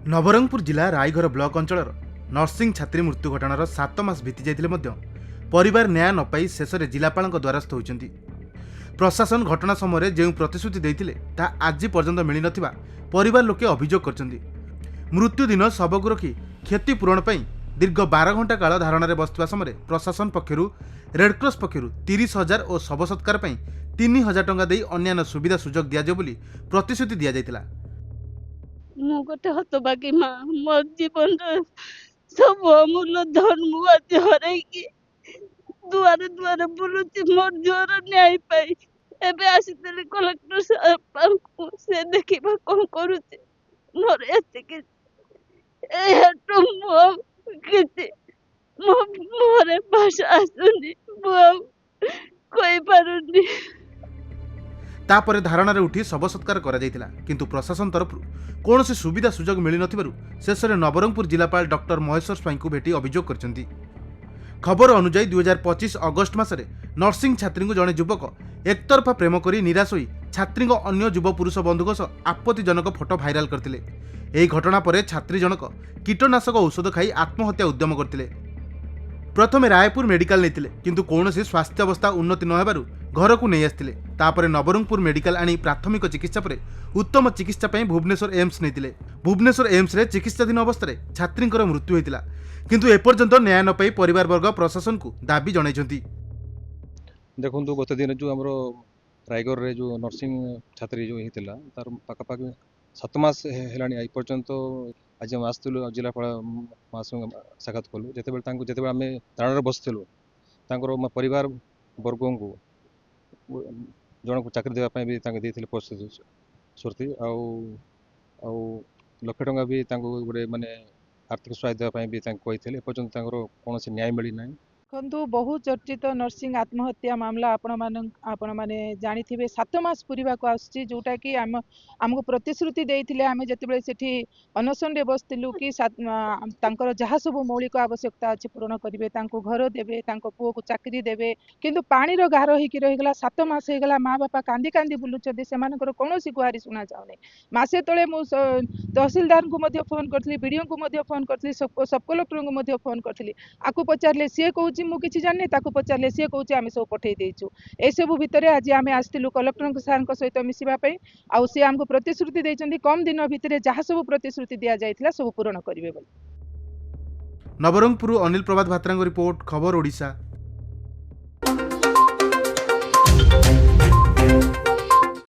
नवरंगपुर जिला रायघर ब्लॉक अंचल नर्सिंग छात्री मृत्यु घटनार 7 मास बीती जाइए परिवार न्याय न पाई शेष में जिलापाल द्वारस्थ होती। प्रशासन घटना समय जो प्रतिश्रुति देते आज पर्यंत मिल न परिवार लोके अभियोग कर मृत्यु दिन शव को रखी क्षतिपूरण पर दीर्घ 12 घंटा काल धारणा बसुवा समय प्रशासन पक्षर रेडक्रॉस पक्षर 30,000 और शव सत्कार 3,000 टंका दे अन्य सुविधा सुजोग दिज्व प्रतिश्रुति दि जाइतिला। मु गोटे हतबाकी माँ मो जीवन सब अमूल्य धन मुझे हरैकी दुआरे दुआरे बुलुची मोर जोर न्याय पाई एबे आसीतले कलेक्टर साहब से देखिबा कोन करूची मोर एतिके एटो मो किछि मोरे भाषा आसुनी मो कोई पारुनी। तापर धारणा उठी शव सत्कार करा जायतिला किंतु प्रशासन तरफ कौन सुविधा सुजोग मिल नथिबारु शेष में नवरंगपुर जिलापाल डॉक्टर महेश्वर स्वाई को भेटी अभियोग करछंती। खबर अनुसार 2025 अगस्ट मासरे नर्सिंग छात्री जड़े युवक एकतरफा प्रेम करी निराश होई छात्री अन्य युव पुरुष बंधुक सह आपत्तिजनक फोटो भाइराल करथिले। एही घटना पर छात्री जनक कीटनाशक औषध खाई आत्महत्या उद्यम करथिले। प्रथमे रायपुर मेडिकल नेतिले किंतु कौनसी स्वास्थ्य अवस्था उन्नति न हेबारु घर को नहीं आसथिले। तापरे नवरंगपुर मेडिकल आनी प्राथमिक चिकित्सा पर उत्तम चिकित्सा पई भुवनेश्वर एम्स नेतिले। भुवनेश्वर एम्स रे चिकित्साधीन अवस्था छात्रींकर मृत्यु होइतिला किंतु एपर्यंत न्याय न पाई परिवार वर्ग प्रशासन को दाबी जणाइछंती। देखो गत दिन जो आम रायगढ़ रे जो नर्सिंग छात्री जो होता तार पाखापाखि 7 मास है पर्यंत आज आम आसलु जिलापाल साक्षात कलु जिते आम धारणा बसलु परिवार वर्ग को जन को चाकरी देवाई भी प्रतिश्रुति लक्ष टंका भी गोटे माने आर्थिक सहायता देवाई भी कही एपर्यंत कौन न्याय मिली ना। देखु बहु चर्चित नर्सिंग आत्महत्या मामला आपण माने जानिथिबे 7 मास पूरीबा को आछि जोटा कि हमको प्रतिश्रुति देइथिले आमे जतिबेले सेठी अनशन रे बसतिलु कि तांकर जहा सब मौलिक आवश्यकता अछि पूर्ण करिवे तांको घर देबे तांको पुओ को चाकरी देबे किंतु पानी रो गारो ही कि रहिगला 7 मास हेगला माँ बापा कांदी कांदी बुलुचदे सेमानकर कोनोसी गुहारी सुना जाउने। मासे तळे मु तहसीलदार को मध्य फोन करथली बीडीओ को मध्य फोन करथली सब कलेक्टर को मध्य फोन करथली आकु पचारले से कहू मु किछि जाने ताकू पचारले सी कहूँ आम सब पठे देचु ए सब भितर आज आम आसलु कलेक्टर सार सहित मिसवाई आउ सी आमको प्रतिश्रुति देइचंदी कम दिन भितर जहाँ सब प्रतिश्रुति दि जाइथिला सब पूर्ण करिवे। नवरंगपुर अनिल प्रभात भात्रांग रिपोर्ट खबर ओडिशा।